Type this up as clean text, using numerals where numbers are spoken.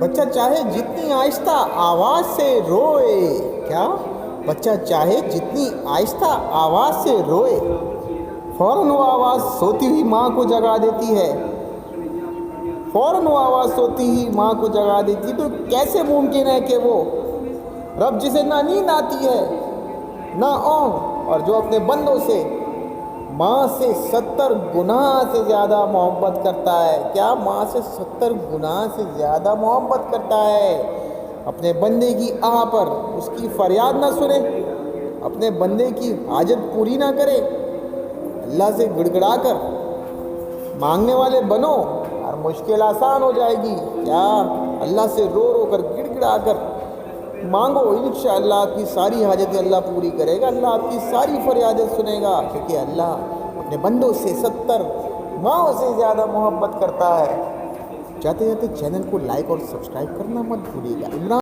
بچہ چاہے جتنی آہستہ آواز سے روئے، کیا بچہ چاہے جتنی آہستہ آواز سے روئے، فوراً وہ آواز سوتی ہوئی ماں کو جگا دیتی ہے، فوراً وہ آواز سوتی ہی ماں کو جگا دیتی. تو کیسے ممکن ہے کہ وہ رب جسے نہ نیند آتی ہے نہ اونگ، اور جو اپنے بندوں سے ماں سے 70 گناہ سے زیادہ محبت کرتا ہے، کیا ماں سے 70 گناہ سے زیادہ محبت کرتا ہے، اپنے بندے کی آہ پر اس کی فریاد نہ سنے، اپنے بندے کی حاجت پوری نہ کرے، اللہ سے گڑ گڑا کر مانگنے والے بنو اور مشکل آسان ہو جائے گی. کیا اللہ سے رو رو کر گڑ گڑا کر مانگو، انشاءاللہ آپ کی ساری حاجتیں اللہ پوری کرے گا، اللہ آپ کی ساری فریادیں سنے گا، کیونکہ اللہ اپنے بندوں سے 70 ماؤں سے زیادہ محبت کرتا ہے. چاہتے چینل کو لائک اور سبسکرائب کرنا مت بھولیے گا. عمران